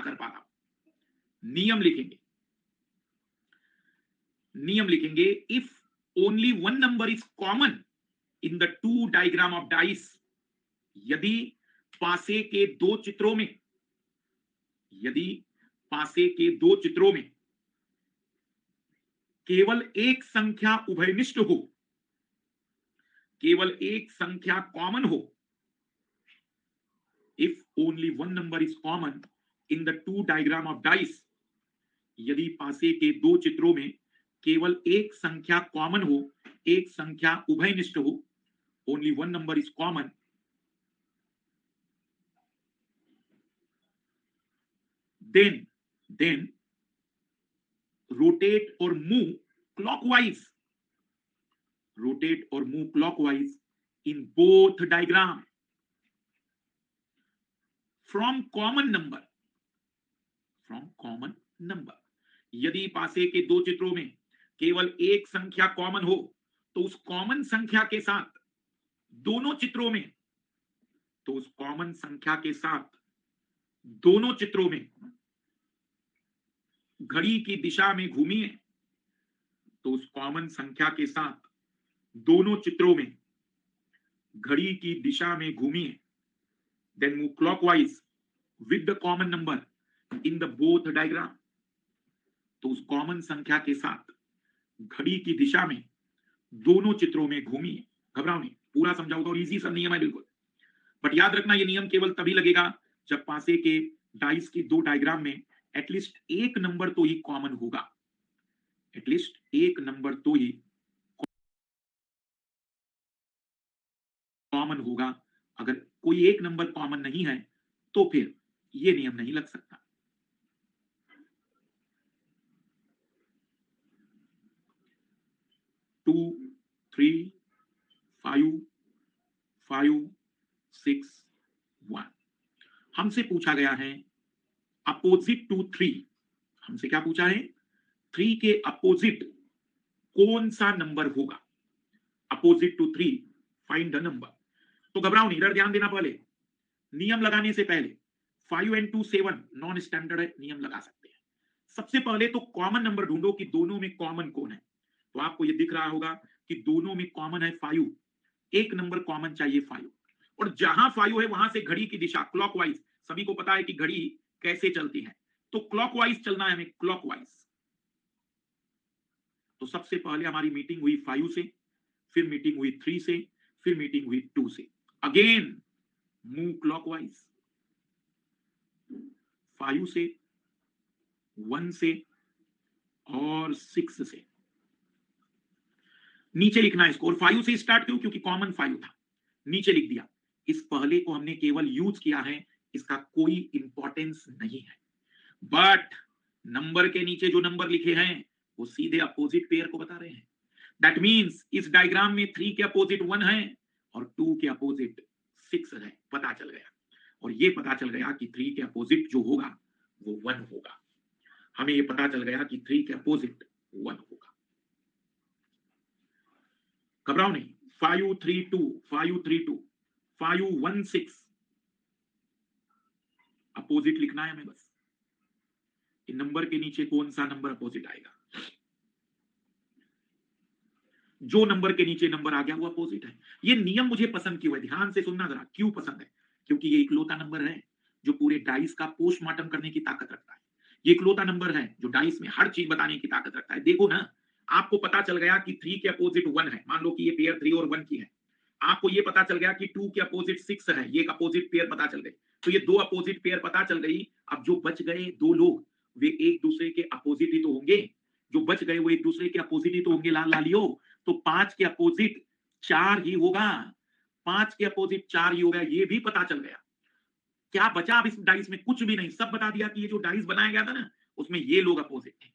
कर पाता। नियम लिखेंगे, नियम लिखेंगे, if only one number is common in the two diagram of dice, यदि पासे के दो चित्रों में, यदि पासे के दो चित्रों में केवल एक संख्या उभयनिष्ठ हो, केवल एक संख्या कॉमन हो, if only one number is common in the two diagram of dice, यदि पासे के दो चित्रों में केवल एक संख्या कॉमन हो, एक संख्या उभयनिष्ठ हो, only one number is common, then rotate or move clockwise, rotate or move clockwise in both diagram from common number, from common number। यदि पासे के दो चित्रों में केवल एक संख्या कॉमन हो तो उस कॉमन संख्या के साथ दोनों चित्रों में, तो उस कॉमन संख्या के साथ दोनों चित्रों में घड़ी की दिशा में घूमिए, तो उस कॉमन संख्या के साथ दोनों चित्रों में घड़ी की दिशा में घूमिए, then move clockwise with the common number in the both diagram, तो उस कॉमन संख्या के साथ घड़ी की दिशा में दोनों चित्रों में घूमिए। घबराओ नहीं, पूरा समझाऊंगा और इजी सा नियम है बिल्कुल, बट याद रखना ये नियम केवल तभी लगेगा जब पासे के डाइस के दो डायग्राम में एटलीस्ट एक नंबर तो ही कॉमन होगा, एटलीस्ट एक नंबर तो ही कॉमन होगा। अगर कोई एक नंबर कॉमन नहीं है तो फिर ये नियम नहीं लग सकता। टू, 3, 5, 5, 6, 1। हमसे पूछा गया है अपोजिट टू 3, हमसे क्या पूछा है, 3 के अपोजिट कौन सा नंबर होगा, opposite to 3 find the number. तो घबराओ नहीं, इधर ध्यान देना, पहले नियम लगाने से पहले 5 and 2 7 नॉन स्टैंडर्ड है, नियम लगा सकते हैं। सबसे पहले तो कॉमन नंबर ढूंढो कि दोनों में कॉमन कौन है। तो आपको ये दिख रहा होगा कि दोनों में कॉमन है 5, एक नंबर कॉमन चाहिए 5, और जहां 5 है वहां से घड़ी की दिशा क्लॉकवाइज, सभी को पता है कि घड़ी कैसे चलती है, तो क्लॉकवाइज चलना है हमें, क्लॉकवाइज। तो सबसे पहले हमारी मीटिंग हुई 5 से, फिर मीटिंग हुई 3 से, फिर मीटिंग हुई 2 से। अगेन मूव क्लॉकवाइज, 5 से, 1 से और 6 से। नीचे लिखना है इसको, और 5 से स्टार्ट क्यों, क्योंकि कॉमन 5 था, नीचे लिख दिया। इस पहले को हमने केवल यूज किया है, इसका कोई इंपॉर्टेंस नहीं है, बट नंबर के नीचे जो नंबर लिखे हैं वो सीधे अपोजिट पेयर को बता रहे हैं। दैट मींस इस डायग्राम में 3 के अपोजिट 1 है और 2 के अपोजिट 6 है, पता चल गया। और ये पता चल गया कि 3 के अपोजिट जो होगा वो 1 होगा, हमें ये पता चल गया कि 3 के अपोजिट 1 होगा। घबराओ नहीं, 5 3 2, 5 3 2, 5 1 6, अपोजिट लिखना है हमें बस। इन नंबर के नीचे कौन सा नंबर अपोजिट आएगा, जो नंबर के नीचे नंबर आ गया वो अपोजिट है। ये नियम मुझे पसंद क्यों है, ध्यान से सुनना जरा, क्यों पसंद है, क्योंकि ये इकलौता नंबर है जो पूरे डाइस का पोस्टमार्टम करने की ताकत रखता है। ये इकलौता नंबर है जो डाइस में हर चीज बताने की ताकत रखता है। देखो ना, आपको पता चल गया कि 3 के अपोजिट 1 है, मान लो कि ये पेयर 3 और 1 की है। आपको ये पता चल गया कि 2 के अपोजिट 6 है, ये एक अपोजिट पेयर पता चल गई। तो ये दो अपोजिट पेयर पता चल गई। अब जो बच गए दो लोग वे एक दूसरे के अपोजिट ही तो होंगे, जो बच गए वो एक दूसरे के अपोजिट ही तो होंगे लाल लालियो। तो 5 के अपोजिट 4 ही होगा, 5 के अपोजिट 4 ही होगा, ये भी पता चल गया। क्या बचा अब इस डाइस में, कुछ भी नहीं, सब बता दिया कि ये जो डाइस बनाया गया था ना उसमें ये लोग अपोजिट थे।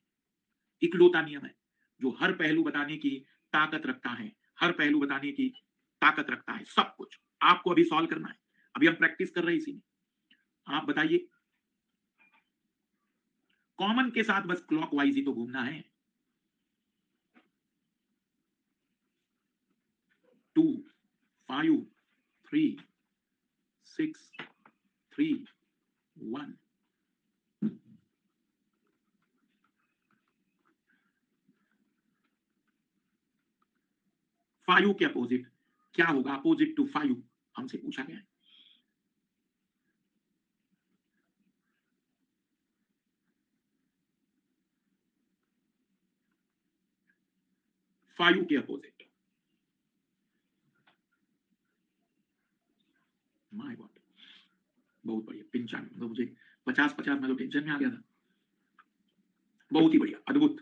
इकलौता नियम है जो हर पहलू बताने की ताकत रखता है, हर पहलू बताने की ताकत रखता है। सब कुछ आपको अभी सॉल्व करना है, अभी हम प्रैक्टिस कर रहे हैं इसी में। आप बताइए, कॉमन के साथ बस क्लॉकवाइज ही तो घूमना है। 2 5 3 6 3 1 5 के अपोजिट क्या होगा? अपोजिट टू 5 हमसे पूछा गया है। 5 के अपोजिट। My God! बहुत बढ़िया, 95 तो मुझे 50-50 में तो टेंशन में आ गया था। बहुत ही बढ़िया, अद्भुत।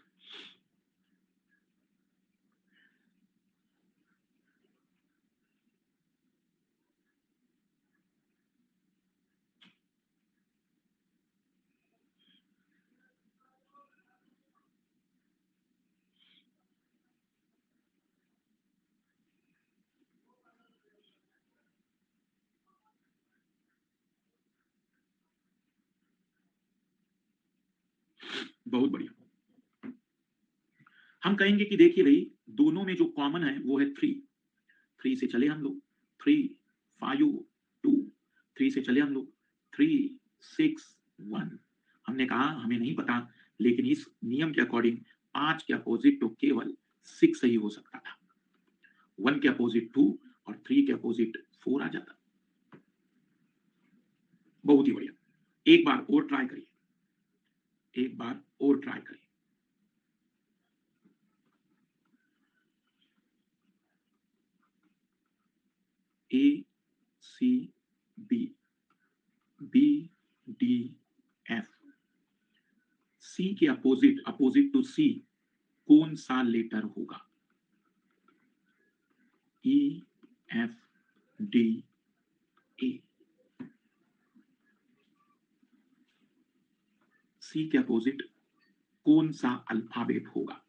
बहुत बढ़िया। हम कहेंगे कि देखिए भई, दोनों में जो कॉमन है वो है 3। 3 से चले हम लोग, 3, 5, 2, 3 से चले हम लोग, 3, 6, 1। हमने कहा हमें नहीं पता, लेकिन इस नियम के अकॉर्डिंग 5 के अपोजिट तो केवल 6 ही हो सकता था। 1 के अपोजिट 2 और 3 के अपोजिट 4 आ जाता। बहुत ही बढ़िया। एक बार और ट्राई करिए, एक बार और ट्राई करिए। ए, सी, बी, बी, डी, एफ। सी के अपोजिट, अपोजिट टू सी कौन सा लेटर होगा? ई, एफ, डी, ए। सी के अपोजिट कौन सा अल्फाबेट होगा?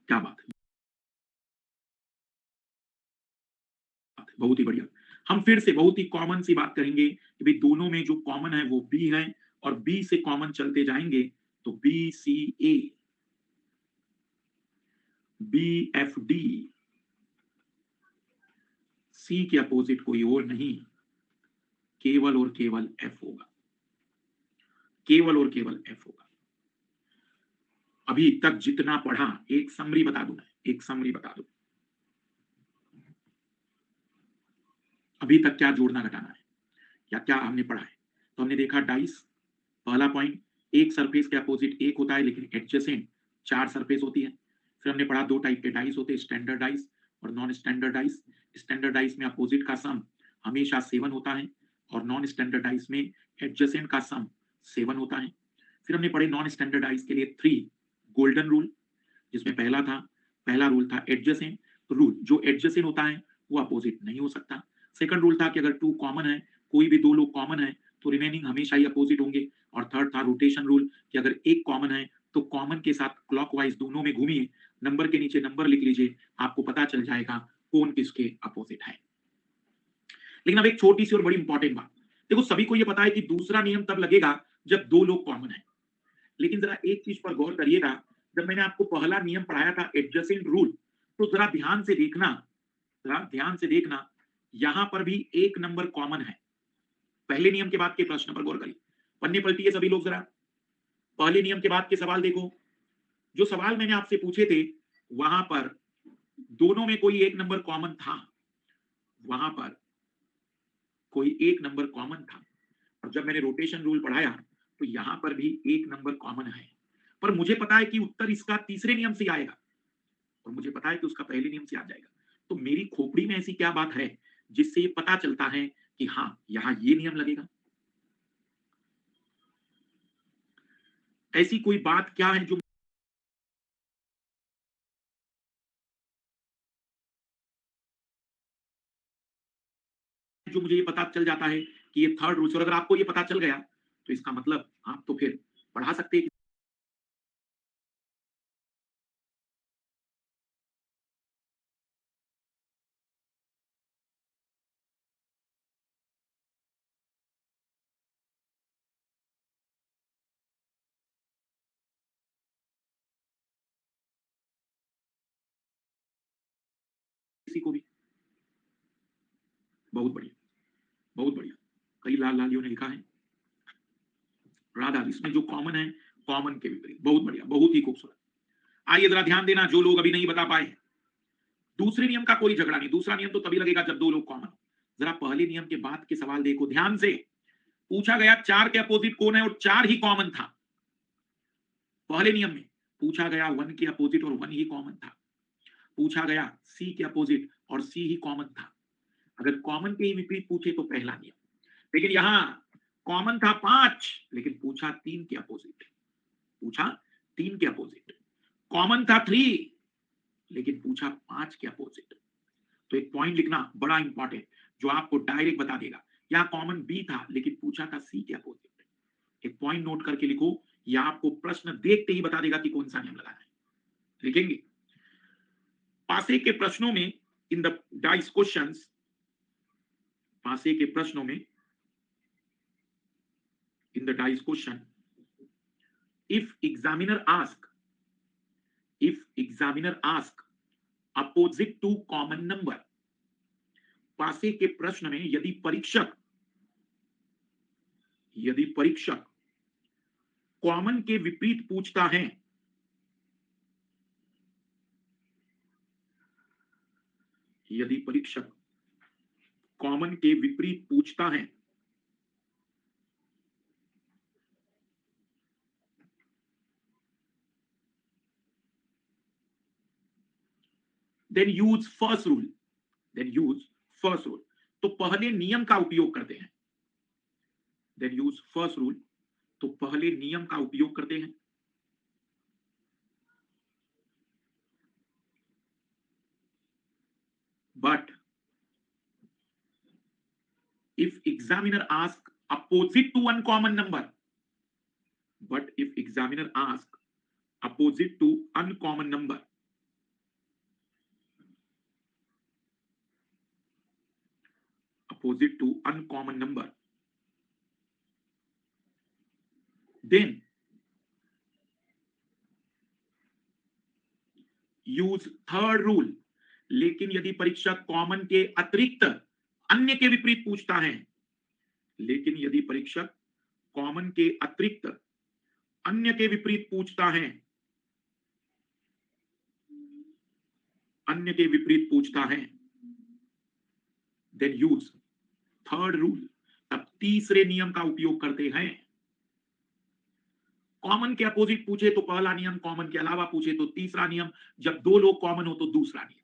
क्या बात है! बहुत ही बढ़िया। हम फिर से बहुत ही कॉमन सी बात करेंगे कि भाई दोनों में जो कॉमन है वो बी है, और बी से कॉमन चलते जाएंगे तो बी, सी, ए, बी, एफ, डी। सी के अपोजिट कोई और नहीं, केवल और केवल एफ होगा, केवल और केवल एफ होगा। अभी तक जितना पढ़ा, एक समरी बता दूं, एक समरी बता दूं। अभी तक क्या जोड़ना घटाना है या क्या हमने पढ़ा है? तो हमने देखा डाइस, पहला पॉइंट, एक सरफेस के अपोजिट एक होता है लेकिन एडजेसेंट 4 सरफेस होती है। फिर हमने पढ़ा 2 टाइप के डाइस होते हैं, स्टैंडर्ड डाइस और non standard dice. Standard dice में अपोजिट का सम हमेशा 7 होता है, और नॉन स्टैंडर्ड डाइस में एडजेसेंट का सम 7 होता है। फिर हमने पढ़े नॉन स्टैंडर्ड डाइस के लिए 3 गोल्डन रूल, जिसमें पहला रूल था एडजेसेंट रूल, जो एडजेसेंट होता है वो अपोजिट नहीं हो सकता। सेकंड रूल था कि अगर 2 कॉमन है, कोई भी 2 लोग कॉमन है तो रिमेनिंग हमेशा ही अपोजिट होंगे। और थर्ड था रोटेशन रूल, कि अगर एक कॉमन है तो कॉमन के साथ क्लॉकवाइज दोनों में घूमिए, नंबर के नीचे नंबर लिख लीजिए, आपको पता चल जाएगा कौन किसके अपोजिट है। लेकिन अब एक छोटी सी और बड़ी इंपॉर्टेंट बात, देखो सभी को यह पता है कि दूसरा नियम तब लगेगा जब 2 लोग कॉमन है। लेकिन जरा एक चीज पर गौर करिएगा, जब मैंने आपको पहला नियम पढ़ाया था एडजेसेंट रूल, तो जरा ध्यान से देखना, जरा ध्यान से देखना, यहां पर भी एक नंबर कॉमन है। पहले नियम के बाद के प्रश्न पर गौर करिए, पन्ने पलटिए सभी लोग जरा। पहले नियम के बाद के सवाल देखो, जो सवाल मैंने आपसे पूछे थे वहां पर दोनों में कोई एक नंबर कॉमन था, वहां पर कोई एक नंबर कॉमन था। और जब मैंने रोटेशन रूल पढ़ाया तो यहां पर भी एक नंबर कॉमन है, पर मुझे पता है कि उत्तर इसका तीसरे नियम से आएगा, और मुझे पता है कि उसका पहले नियम से आ जाएगा। तो मेरी खोपड़ी में ऐसी क्या बात है जिससे ये पता चलता है कि हाँ यहां ये नियम लगेगा? ऐसी कोई बात क्या है जो मुझे ये पता चल जाता है कि ये थर्ड रूल से, और अगर आपको ये पता चल गया तो इसका मतलब आप तो फिर पढ़ा सकते हैं किसी को भी। बहुत बढ़िया, बहुत बढ़िया। कई लाल लालियों ने लिखा है राधा, इसमें जो कॉमन है, कॉमन के विपरीत। बहुत बढ़िया, बहुत ही खूबसूरत। आइए जरा ध्यान देना जो लोग अभी नहीं बता पाए हैं। दूसरे नियम का कोई झगड़ा नहीं, दूसरा नियम तो तभी लगेगा जब दो लोग कॉमन हो। जरा पहले नियम के बाद के सवाल देखो ध्यान से। पूछा गया 4 के अपोजिट कौन है और 4 ही कॉमन था। पहले नियम में पूछा गया 1 के अपोजिट और 1 ही कॉमन था। पूछा गया सी के अपोजिट और सी ही कॉमन था। अगर कॉमन के ही विपरीत पूछे तो पहला नियम। लेकिन यहां कॉमन था 5 लेकिन पूछा 3 के अपोजिट। पूछा 3 के अपोजिट। कॉमन था 3 लेकिन पूछा 5 के अपोजिट। तो एक पॉइंट लिखना बड़ा इंपॉर्टेंट जो आपको डायरेक्ट बता देगा। यहां कॉमन बी था लेकिन पूछा था सी के अपोजिट। एक पॉइंट नोट करके लिखो, यह आपको प्रश्न देखते ही बता देगा कि कौन सा नियम लगाना है। लिखेंगे पासे के प्रश्नों में, इन द डाइस क्वेश्चंस, पासे के प्रश्नों में, in the dice question, if examiner ask, if examiner ask opposite to common number, पासे के प्रश्न में यदि परीक्षक कॉमन के विपरीत पूछता है, यदि परीक्षक कॉमन के विपरीत पूछता है, then use first rule, then use first rule. तो पहले नियम का उपयोग करते हैं। देन यूज फर्स्ट रूल, तो पहले नियम का उपयोग करते हैं। But if examiner ask opposite to uncommon number, but if examiner ask opposite to uncommon number, opposite to uncommon number, then use third rule. लेकिन यदि परीक्षक कॉमन के अतिरिक्त अन्य के विपरीत पूछता है, लेकिन यदि परीक्षक कॉमन के अतिरिक्त अन्य के विपरीत पूछता है, अन्य के विपरीत पूछता है, देन यूज थर्ड रूल, तब तीसरे नियम का उपयोग करते हैं। कॉमन के अपोजिट पूछे तो पहला नियम, कॉमन के अलावा पूछे तो तीसरा नियम, जब दो लोग कॉमन हो तो दूसरा नियम।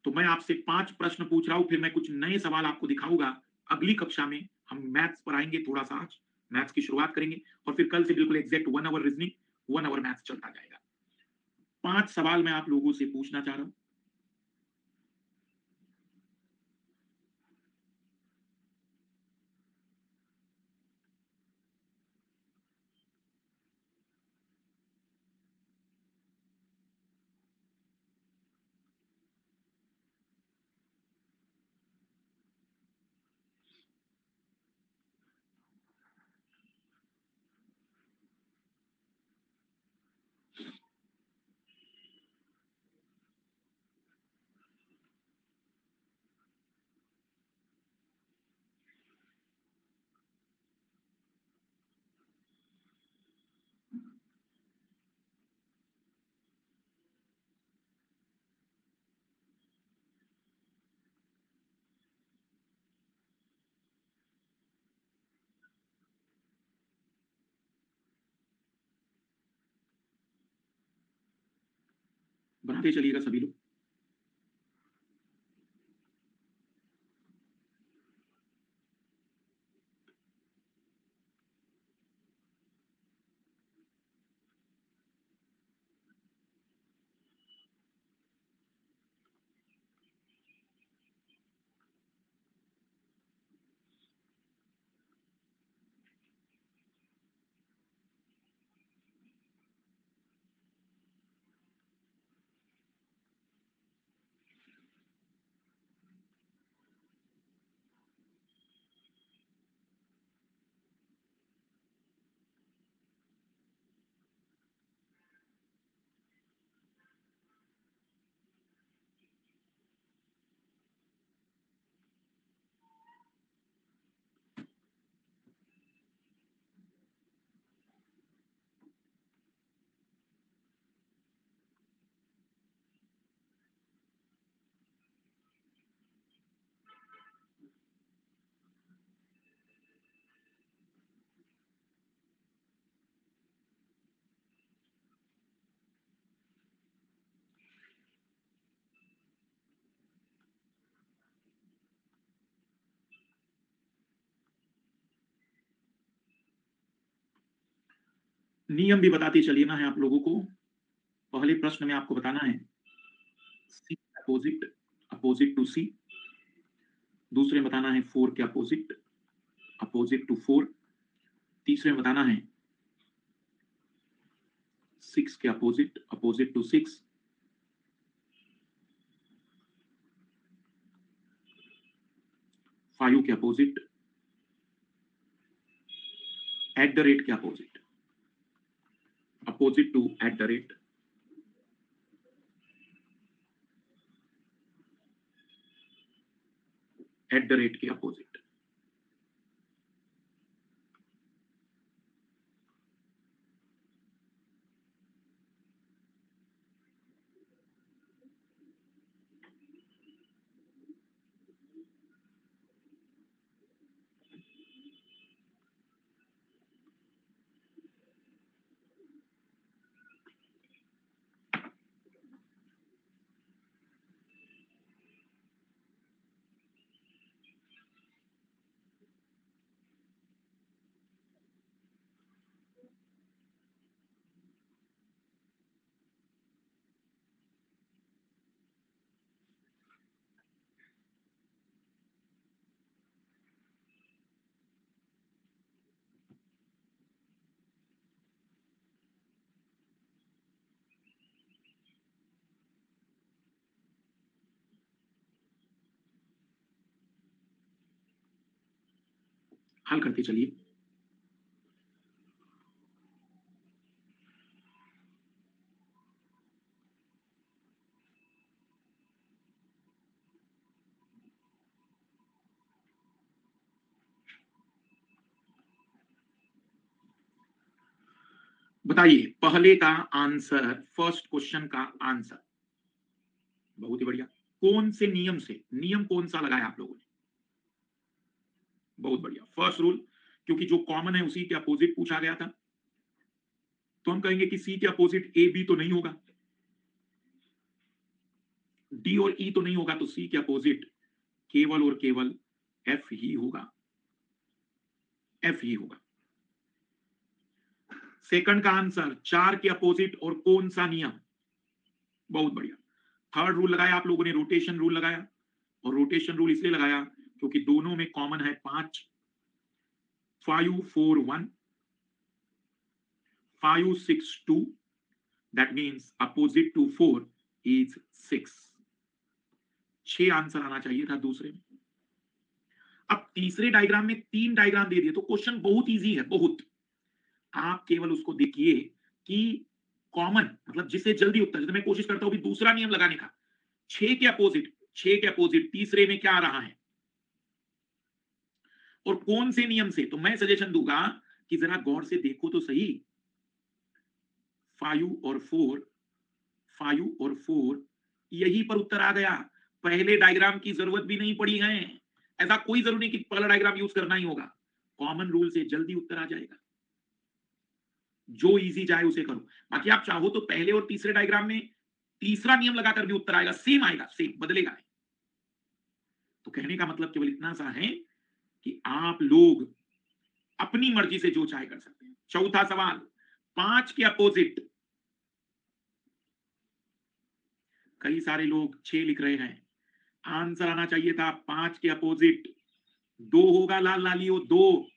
तो मैं आपसे 5 प्रश्न पूछ रहा हूं, फिर मैं कुछ नए सवाल आपको दिखाऊंगा। अगली कक्षा में हम मैथ्स पर आएंगे, थोड़ा सा आज मैथ्स की शुरुआत करेंगे और फिर कल से बिल्कुल exact 1 hour reasoning, 1 hour maths चलता जाएगा। 5 सवाल मैं आप लोगों से पूछना चाह रहा हूं। बनाते चलिएगा सभी लोग। नियम भी बताते चलिए ना है आप लोगों को। पहले प्रश्न में आपको बताना है सी अपोजिट, अपोजिट टू सी। दूसरे में बताना है 4 के अपोजिट, अपोजिट टू 4। तीसरे में बताना है 6 के अपोजिट, अपोजिट टू 6। 5 के अपोजिट, एट द रेट के opposite, opposite to at the rate. At the rate के अपोजिट। हल करते चलिए। बताइए पहले का आंसर, फर्स्ट क्वेश्चन का आंसर। बहुत ही बढ़िया। कौन से नियम से, नियम कौन सा लगाया आप लोगों ने? बहुत बढ़िया, फर्स्ट रूल। क्योंकि जो कॉमन है उसी के अपोजिट पूछा गया था, तो हम कहेंगे कि सी के अपोजिट ए बी तो नहीं होगा, डी और ई तो नहीं होगा, तो सी के अपोजिट केवल और केवल एफ ही होगा, एफ ही होगा। सेकंड का आंसर 4 के अपोजिट और कौन सा नियम? बहुत बढ़िया। थर्ड रूल लगाया आप लोगों ने, रोटेशन रूल लगाया, और रोटेशन रूल इसलिए लगाया क्योंकि दोनों में कॉमन है 5। 5 4 1, 5 6 2, that means opposite to 4 is 6। 6 answer आना चाहिए था दूसरे में। अब तीसरे डायग्राम में 3 डायग्राम दे दिए, तो क्वेश्चन बहुत इजी है, बहुत। आप केवल उसको देखिए कि कॉमन मतलब जिससे जल्दी उत्तर, जैसे मैं कोशिश करता हूं भी दूसरा नियम लगाने का, 6 के अपोजिट, 6 के अपोजिट तीसरे में क्या आ रहा है और कौन से नियम से। तो मैं सजेशन दूंगा कि जरा गौर से देखो तो सही। 5 और 4, 5 और 4 यहीं पर उत्तर आ गया, पहले डायग्राम की जरूरत भी नहीं पड़ी है। ऐसा कोई जरूरी नहीं कि पहला डायग्राम यूज करना ही होगा, कॉमन रूल से जल्दी उत्तर आ जाएगा। जो इजी जाए उसे करो। बाकी आप चाहो तो पहले और तीसरे डायग्राम में तीसरा नियम लगाकर भी उत्तर आएगा, सेम आएगा, सेम बदलेगा नहीं। तो कहने का मतलब केवल इतना सा है कि आप लोग अपनी मर्जी से जो चाहे कर सकते हैं। चौथा सवाल, 5 के अपोजिट। कई सारे लोग 6 लिख रहे हैं, आंसर आना चाहिए था 5 के अपोजिट 2 होगा, लाल लालियो 2।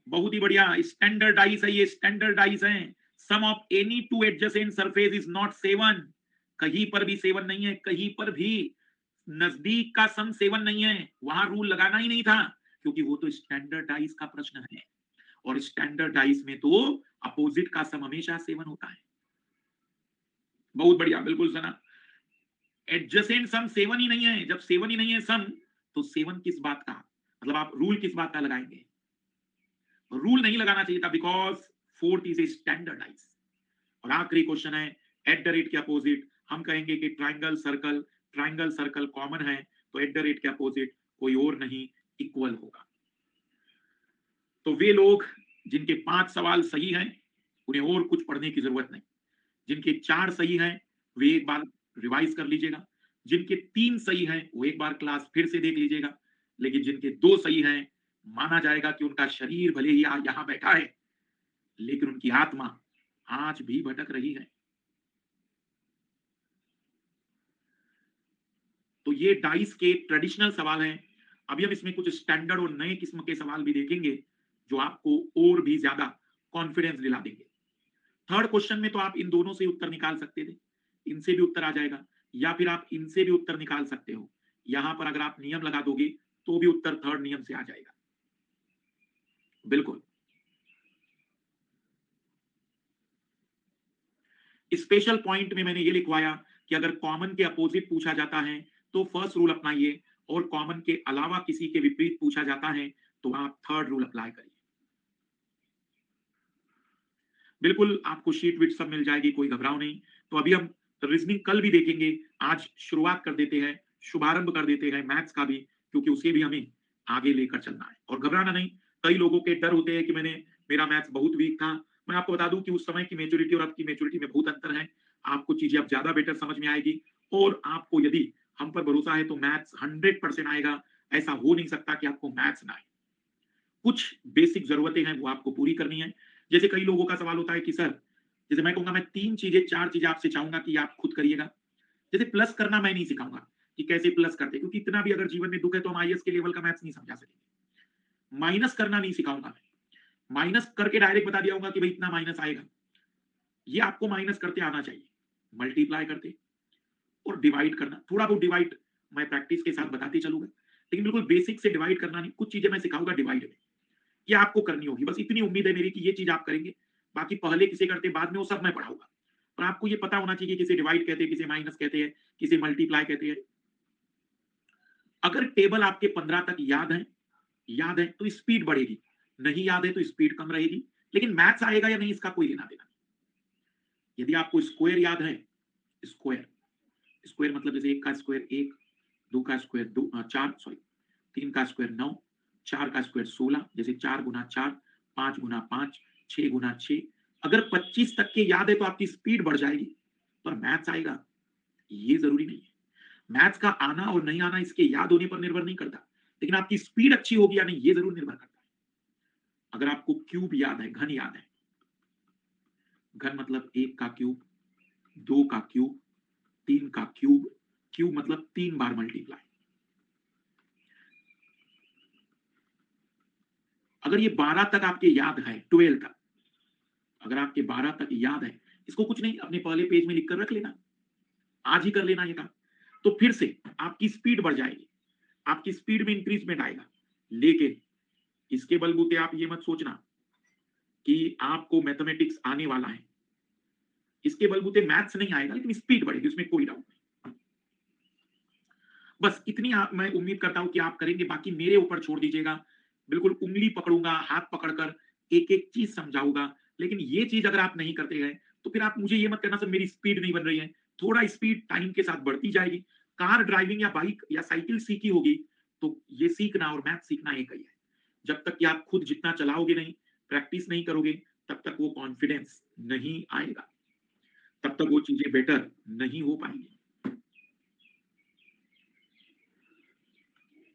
बहुत ही बढ़िया, स्टैंडर्डाइज है, ये स्टैंडर्डाइज है। Sum of any two adjacent surface is not 7। कहीं पर भी 7 नहीं है, कहीं पर भी नजदीक का सम 7 नहीं है, वहां रूल लगाना ही नहीं था, क्योंकि वो तो स्टैंडर्डाइज का प्रश्न है, और स्टैंडर्डाइज में तो अपोजिट का सम हमेशा 7 होता है। बहुत बढ़िया, बिल्कुल सुना। एडजेसेंट सम 7 ही नहीं है, जब 7 ही नहीं है सम, तो 7 किस बात का, मतलब आप रूल किस बात का लगाएंगे? रूल नहीं लगाना चाहिए था, because fourth is a standardise. और आखिरी क्वेश्चन है, एट द रेट के अपोजिट। हम कहेंगे कि triangle circle, triangle circle common है, तो एट द रेट के अपोजिट कोई और नहीं, इक्वल होगा। तो वे लोग जिनके 5 सवाल सही हैं, उन्हें और कुछ पढ़ने की जरूरत नहीं। जिनके 4 सही हैं, वे एक बार रिवाइज कर लीजिएगा। जिनके 3 सही हैं, वो एक बार क्लास फिर से देख लीजिएगा। लेकिन जिनके 2 सही हैं, माना जाएगा कि उनका शरीर भले ही यहाँ बैठा है, लेकिन उनकी आत्मा आज भी भटक रही है। तो ये डाइस के ट्रेडिशनल सवाल हैं। अभी हम इसमें कुछ स्टैंडर्ड और नए किस्म के सवाल भी देखेंगे, जो आपको और भी ज्यादा कॉन्फिडेंस दिला देंगे। थर्ड क्वेश्चन में तो आप इन दोनों से उत्तर निकाल सकते थे, इनसे भी उत्तर आ जाएगा, या फिर आप इनसे भी उत्तर निकाल सकते हो। यहां पर अगर आप नियम लगा दोगे तो भी उत्तर थर्ड नियम से आ जाएगा। बिल्कुल। स्पेशल पॉइंट में मैंने ये लिखवाया कि अगर कॉमन के अपोजिट पूछा जाता है तो फर्स्ट रूल अपनाइए, और कॉमन के अलावा किसी के विपरीत पूछा जाता है तो आप थर्ड रूल अप्लाई करिए। बिल्कुल, आपको शीट विट सब मिल जाएगी, कोई घबराओ नहीं। तो अभी हम रीजनिंग कल भी देखेंगे, आज शुरुआत कर देते हैं, शुभारंभ कर देते हैं मैथ्स का भी, क्योंकि उसे भी हमें आगे लेकर चलना है और घबराना नहीं। कई लोगों के डर होते हैं कि मेरा मैथ्स बहुत वीक था। मैं आपको बता दूं कि उस समय की मेच्योरिटी और अब की मेच्योरिटी में बहुत अंतर है। आपको चीजें अब ज्यादा बेटर समझ में आएगी, और आपको यदि हम पर भरोसा है तो मैथ्स 100% आएगा। ऐसा हो नहीं सकता कि आपको मैथ्स ना आए। कुछ बेसिक जरूरतें हैं वो आपको पूरी करनी है। जैसे कई लोगों का सवाल होता है कि सर, जैसे मैं कहूंगा मैं 3 चीजें 4 चीजें आपसे चाहूंगा कि आप खुद करिएगा। जैसे प्लस करना मैं नहीं सिखाऊंगा कि कैसे प्लस करते, क्योंकि इतना भी अगर जीवन में दुख है तो हम आईएएस के लेवल का मैथ्स नहीं समझा सकेंगे। माइनस करना नहीं सिखाऊंगा मैं, माइनस करके डायरेक्ट बता दिया होगा कि भाई इतना माइनस आएगा। ये आपको माइनस करते आना चाहिए, मल्टीप्लाई करते और डिवाइड करना। थोड़ा बहुत डिवाइड मैं प्रैक्टिस के साथ बताते चलूंगा, लेकिन बिल्कुल बेसिक से डिवाइड करना नहीं। कुछ चीजें मैं सिखाऊंगा डिवाइड में, ये आपको करनी होगी। बस इतनी उम्मीद है मेरी कि ये चीज आप करेंगे। बाकी पहले किसे करते बाद में वो सब मैं पढ़ाऊंगा, पर आपको ये पता होना चाहिए कि किसे डिवाइड कहते हैं, किसे माइनस कहते हैं, किसे मल्टीप्लाई कहते हैं। अगर टेबल आपके 15 तक याद है तो स्पीड बढ़ेगी, नहीं याद है तो स्पीड कम रहेगी। लेकिन मैथ्स आएगा या नहीं इसका कोई लेना देना नहीं। यदि आपको स्क्वायर याद है, स्क्वायर स्क्वायर मतलब जैसे एक का स्क्वायर एक, दो का स्क्वायर दो, चार, सॉरी, तीन का स्क्वायर नौ, चार का स्क्वायर 16, जैसे 4 गुना 4, 5 गुना 5, 6 गुना 6। अगर 25 तक के याद है तो आपकी स्पीड बढ़ जाएगी, पर मैथ्स आएगा ये जरूरी नहीं है। मैथ्स का आना और नहीं आना इसके याद होने पर निर्भर नहीं करता, लेकिन आपकी स्पीड अच्छी होगी या नहीं ये जरूर निर्भर करता है। अगर आपको क्यूब याद है, घन याद है, घन मतलब एक का क्यूब, दो का क्यूब, तीन का क्यूब, क्यूब मतलब 3 बार मल्टीप्लाई। अगर ये 12 तक आपके याद है, 12 तक, अगर आपके 12 तक याद है, इसको कुछ नहीं अपने पहले पेज में लिखकर रख लेना, आज ही कर लेना ये काम। तो फिर से आपकी स्पीड बढ़ जाएगी, आपकी स्पीड में इंक्रीजमेंट आएगा। लेकिन इसके बलबूते आप ये मत सोचना कि आपको मैथमेटिक्स आने वाला है। इसके बलबूते मैथ्स नहीं आएगा, लेकिन स्पीड बढ़ेगी, उसमें कोई डाउट नहीं। बस इतनी मैं उम्मीद करता हूं कि आप करेंगे, बाकी मेरे ऊपर छोड़ दीजिएगा। बिल्कुल उंगली पकड़ूंगा, हाथ पकड़कर एक एक चीज समझाऊंगा। लेकिन ये चीज अगर आप नहीं करते गए तो फिर आप मुझे ये मत कहना सर मेरी स्पीड नहीं बन रही है। थोड़ा स्पीड टाइम के साथ बढ़ती जाएगी। कार ड्राइविंग या बाइक या साइकिल सीखी होगी तो ये सीखना और मैथ सीखना एक ही है। जब तक कि आप खुद जितना चलाओगे नहीं, प्रैक्टिस नहीं करोगे, तब तक वो कॉन्फिडेंस नहीं आएगा, तब तक वो चीजें बेटर नहीं हो पाएंगी।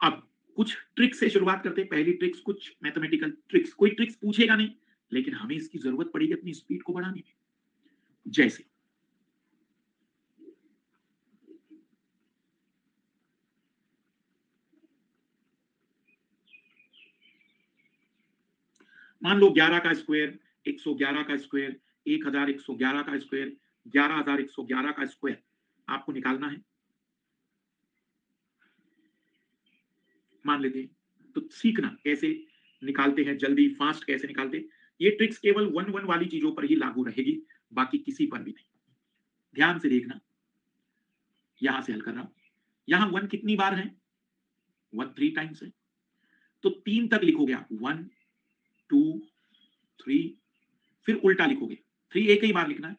अब कुछ ट्रिक्स से शुरुआत करते हैं। पहली ट्रिक्स, कुछ मैथमेटिकल ट्रिक्स। कोई ट्रिक्स पूछेगा नहीं, लेकिन हमें इसकी जरूरत पड़ेगी अपनी स्पीड को बढ़ाने में। जैसे मान लो 11 का स्क्वायर, 111 का स्क्वायर, 1111 का स्क्वायर, 11111 का स्क्वायर आपको निकालना है, मान लेते हैं। तो सीखना कैसे निकालते हैं, जल्दी फास्ट कैसे निकालते हैं। ये ट्रिक्स केवल वन वन वाली चीजों पर ही लागू रहेगी, बाकी किसी पर भी नहीं। ध्यान से देखना, यहां से हल कर रहा हूं। यहां वन कितनी बार है? वन 3 टाइम्स है। तो 3 तक लिखोगे आप, 1 2 3, फिर उल्टा लिखोगे। 3 एक ही बार लिखना है,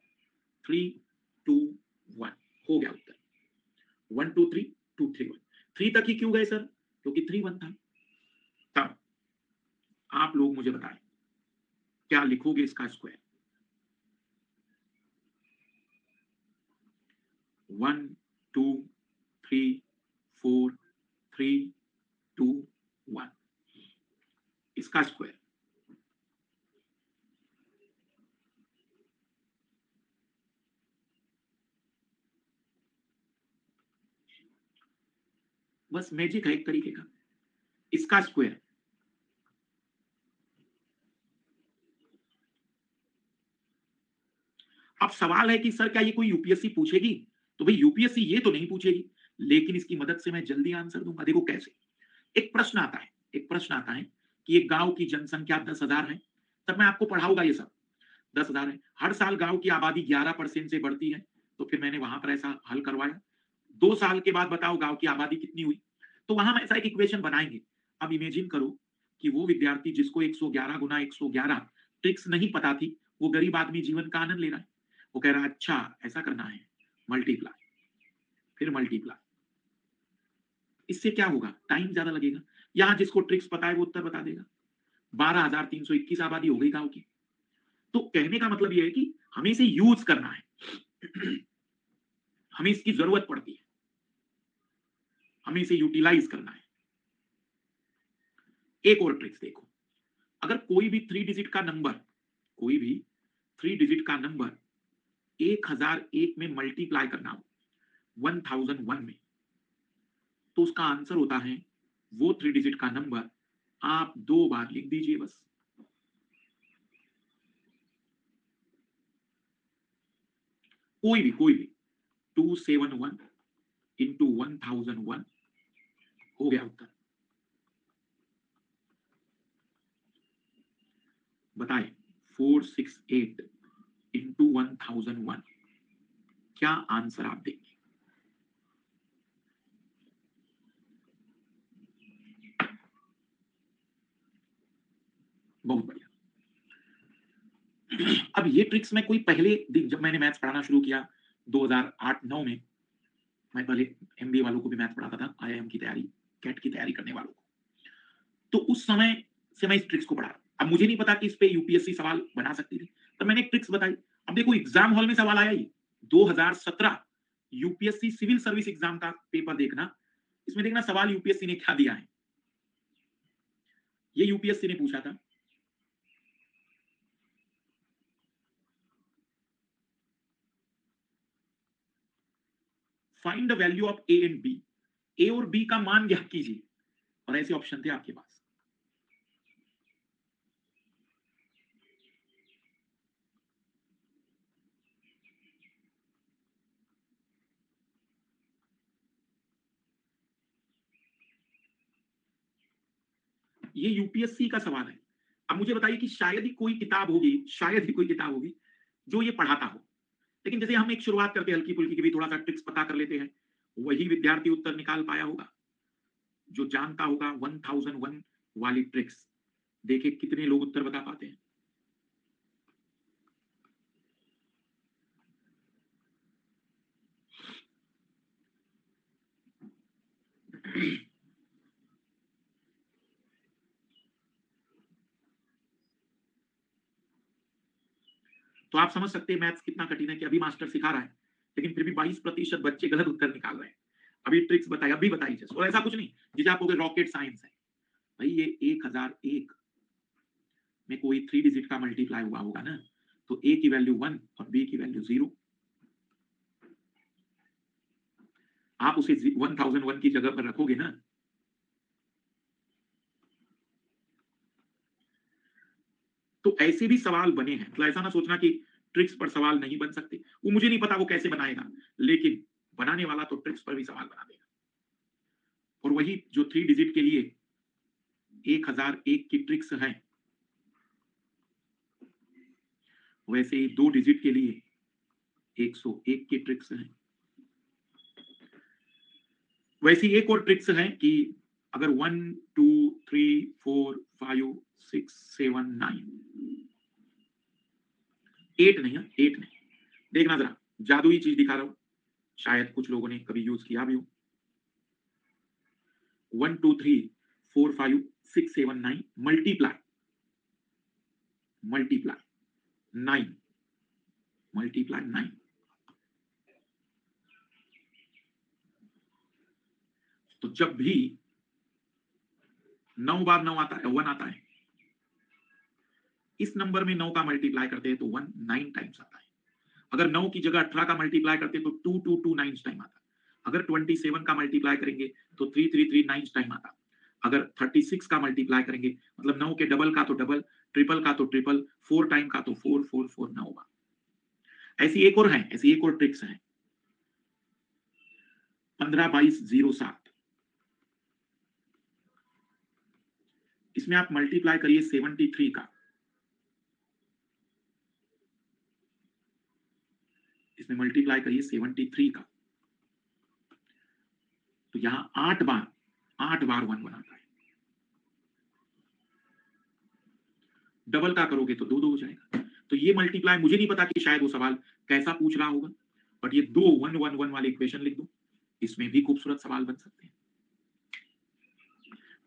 3 2 1, हो गया उत्तर। 1 2 3 2 3 1। 3 तक ही क्यों गए सर? क्योंकि 3 1 था। तब आप लोग मुझे बताएं क्या लिखोगे इसका स्क्वायर? 1 2 3 4 3 2 1, इसका स्क्वायर। बस मैजिक है एक तरीके का, इसका स्क्वायर। अब सवाल है कि सर क्या ये कोई यूपीएससी पूछेगी? तो भाई यूपीएससी ये तो नहीं पूछेगी, लेकिन इसकी मदद से मैं जल्दी आंसर दूंगा। देखो कैसे। एक प्रश्न आता है कि एक गांव की जनसंख्या 10,000 है। तब मैं आपको पढ़ाऊंगा ये सब। 10,000 है, हर साल गांव की आबादी 11% से बढ़ती है। तो फिर मैंने वहां पर ऐसा हल करवाया। 2 साल के बाद बताओ गांव की आबादी कितनी हुई। तो वहां हम ऐसा एक इक्वेशन बनाएंगे। अब इमेजिन करो कि वो विद्यार्थी जिसको 111 गुना 111 ट्रिक्स नहीं पता थी, वो गरीब आदमी जीवन का आनंद ले रहा है। वो कह रहा है अच्छा ऐसा करना है, मल्टीप्लाई, फिर मल्टीप्लाई। इससे क्या होगा? टाइम ज्यादा लगेगा। यहां जिसको ट्रिक्स पता है वो उत्तर बता देगा। 12,321 आबादी हो गई गांव की। तो कहने का मतलब यह है कि हमें इसे यूज करना है। हमें इसकी जरूरत पड़ती है, हमें इसे यूटिलाइज करना है। एक और ट्रिक्स देखो। अगर कोई भी 3 डिजिट का नंबर, कोई भी 3 डिजिट का नंबर 1001 में मल्टीप्लाई करना हो, 1001 में, तो उसका आंसर होता है वो 3 डिजिट का नंबर आप 2 बार लिख दीजिए बस। कोई भी 271 इंटू 1001 हो गया उत्तर। बताए 468 इंटू 1001, क्या आंसर आप देंगे? बहुत बढ़िया। अब ये ट्रिक्स मैं कोई पहले दिन जब मैंने मैथ्स पढ़ाना शुरू किया 2008-9 में, मैं पहले एमबीए वालों को भी मैथ्स पढ़ाता था, आईआईएम की तैयारी, कैट की तैयारी करने वालों को। तो उस समय से मैं इस ट्रिक्स को पढ़ा रहा। अब मुझे नहीं पता कि इस पे यूपीएससी सवाल बना सकती थी, तो मैंने एक ट्रिक्स बताई। अब देखो एग्जाम हॉल में सवाल आया ये 2017 यूपीएससी सिविल सर्विस एग्जाम का पेपर देखना। इसमें देखना सवाल यूपीएससी ने क्या दिया है। ये यूपीएससी ने पूछा था, find the value of A and B. A और बी का मान ज्ञात कीजिए, और ऐसे ऑप्शन थे आपके पास। ये यूपीएससी का सवाल है। अब मुझे बताइए कि शायद ही कोई किताब होगी, शायद ही कोई किताब होगी जो ये पढ़ाता हो। लेकिन जैसे हम एक शुरुआत करते हैं हल्की फुल्की की, भी थोड़ा सा ट्रिक्स पता कर लेते हैं, वही विद्यार्थी उत्तर निकाल पाया होगा जो जानता होगा 1001 वाली ट्रिक्स। देखिए कितने लोग उत्तर बता पाते हैं। तो आप समझ सकते हैं मैथ्स कितना कठिन है कि अभी मास्टर सिखा रहा है, लेकिन फिर भी 22% बच्चे गलत उत्तर निकाल रहे हैं। अभी ट्रिक्स बताई, अभी बताई जस्ट। और ऐसा कुछ नहीं जिसे आप कहोगे रॉकेट साइंस है। भाई ये 1001 में कोई 3 डिजिट का मल्टीप्लाई हुआ होगा ना, तो ए की वैल्यू 1 और बी की वैल्यू 0। आप उसे 1001 की जगह पर रखोगे ना। तो ऐसे भी सवाल बने हैं, तो ऐसा ना सोचना कि ट्रिक्स पर सवाल नहीं बन सकते। वो मुझे नहीं पता वो कैसे बनाएगा, लेकिन बनाने वाला तो ट्रिक्स पर भी सवाल बना देगा। और वही जो 3 डिजिट के लिए 1001 की ट्रिक्स है, वैसे ही 2 डिजिट के लिए 101 की ट्रिक्स है। वैसी एक और ट्रिक्स है कि अगर 1 2 3 4 5 6 7 9 8 नहीं है, 8 नहीं। देखना जरा, जादुई चीज दिखा रहा हूं, शायद कुछ लोगों ने कभी यूज किया भी हो। 1 2 3 4 5 6 7 9 मल्टीप्लाई, मल्टीप्लाई 9, मल्टीप्लाई 9। तो जब भी 9 बार 9 आता है, 1 आता है, इस नंबर में 9 का मल्टीप्लाई करते हैं तो 1 9 टाइम्स आता है। अगर 9 की जगह 18 का मल्टीप्लाई करते हैं तो 2 2 2 9 टाइम आता है। अगर 27 का मल्टीप्लाई करेंगे तो 3339 टाइम आता। अगर 36 का मल्टीप्लाई करेंगे मतलब 9 के डबल का तो डबल, ट्रिपल का तो ट्रिपल, 4 टाइम का तो 4 4 4 9 होगा। ऐसी एक और है, ऐसी एक और ट्रिक्स है। 15 22 07 इसमें आप मल्टीप्लाई करिए 73 का। इसमें मल्टीप्लाई करिए 73 का। तो यहां 8 बार 1 1 आता है। डबल का करोगे तो 2 2 हो जाएगा। तो ये मल्टीप्लाई मुझे नहीं पता कि शायद वो सवाल कैसा पूछ रहा होगा, बट ये 2 1 1 1 वाले इक्वेशन लिख दो। इसमें भी खूबसूरत सवाल बन सकते हैं।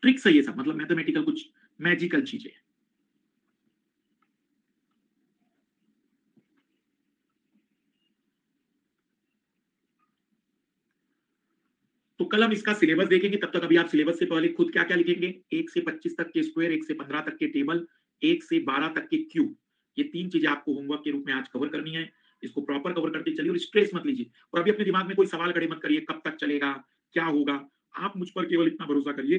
ट्रिक्स है ये सब, मतलब मैथमेटिकल कुछ मैजिकल चीजें हैं। तो कल हम इसका सिलेबस देखेंगे, तब तक अभी आप सिलेबस से पहले खुद क्या-क्या लिखेंगे? 1 से 25 तक के स्क्वायर, 1 से 15 तक के टेबल, 1 से 12 तक के क्यूब। ये 3 चीजें आपको होमवर्क के रूप में आज कवर करनी है। इसको प्रॉपर कवर करते चलिए और स्ट्रेस मत लीजिए। और अभी अपने दिमाग में कोई सवाल खड़े मत करिए, कब तक चलेगा? क्या होगा? आप मुझ पर केवल इतना भरोसा करिए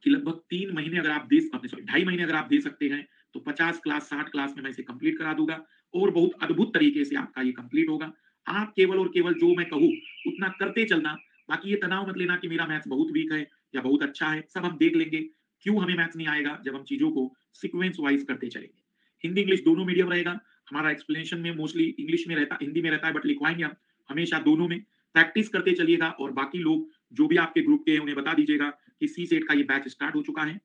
कि लगभग 3 महीने अगर आप दे अपने सॉरी 2.5 महीने अगर आप दे सकते हैं, तो 50 क्लास, 60 क्लास में मैं इसे कंप्लीट करा दूँगा और बहुत अद्भुत तरीके से आपका ये कंप्लीट होगा। आप केवल और केवल जो मैं कहूँ, उतना करते चलना। बाकी ये तनाव मत लेना कि मेरा मैथ्स बहुत वीक है या बहुत अच्छा है, सब हम देख लेंगे। क्यों हमें मैथ्स नहीं आएगा? जब हम चीज़ों को सीक्वेंस वाइज़ करते चलेंगे। हिंदी, इंग्लिश दोनों मीडियम रहेगा। हमारा एक्सप्लेनेशन में मोस्टली इंग्लिश में रहता हिंदी में रहता है, बट लिखवाएँगे हम हमेशा दोनों में। प्रैक्टिस करते चलिएगा और बाकी लोग जो भी आपके ग्रुप के हैं, उन्हें बता दीजिएगा कि सी सेट का ये बैच स्टार्ट हो चुका है।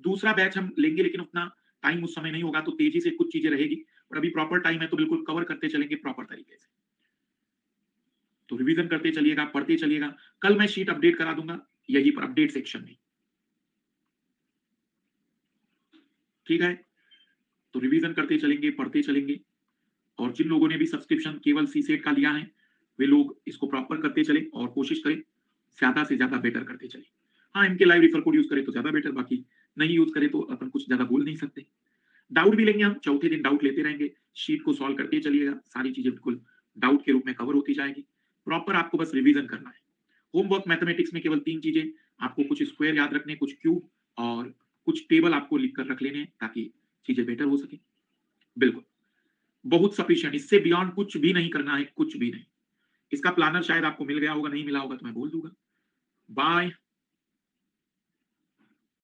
दूसरा बैच हम लेंगे, लेकिन उतना टाइम उस समय नहीं होगा, तो तेजी से कुछ चीजें रहेगी, और अभी प्रॉपर टाइम है तो बिल्कुल कवर करते चलेंगे प्रॉपर तरीके से। तो रिवीजन करते चलिएगा, पढ़ते चलिएगा। कल मैं शीट अपडेट करा दूंगा यही पर अपडेट सेक्शन में। ठीक है, तो रिवीजन करते चलेंगे, पढ़ते चलेंगे। और जिन लोगों ने भी सब्सक्रिप्शन केवल सी सेट का लिया है, वे लोग इसको प्रॉपर करते चले और कोशिश करें ज्यादा से ज्यादा बेटर करते चले। हाँ, इनके लाइव रेफर कोड यूज करें तो ज्यादा बेटर, बाकी नहीं यूज करें तो अपन कुछ ज्यादा बोल नहीं सकते। डाउट भी लेंगे हम, चौथे दिन डाउट लेते रहेंगे। शीट को सॉल्व करते चलिएगा, सारी चीजें बिल्कुल डाउट के रूप में कवर होती जाएगी। प्रॉपर आपको बस रिवीजन करना है। होमवर्क मैथमेटिक्स में केवल 3 चीजें, आपको कुछ स्क्वायर याद रखने, कुछ क्यूब और कुछ टेबल आपको लिख कर रख लेने हैं, ताकि चीजें बेटर हो सके। बिल्कुल, बहुत सफिशिएंट, इससे बियॉन्ड कुछ भी नहीं करना है, कुछ भी नहीं। इसका प्लानर शायद आपको मिल गया होगा, नहीं मिला होगा तो मैं बोल दूंगा। बाय।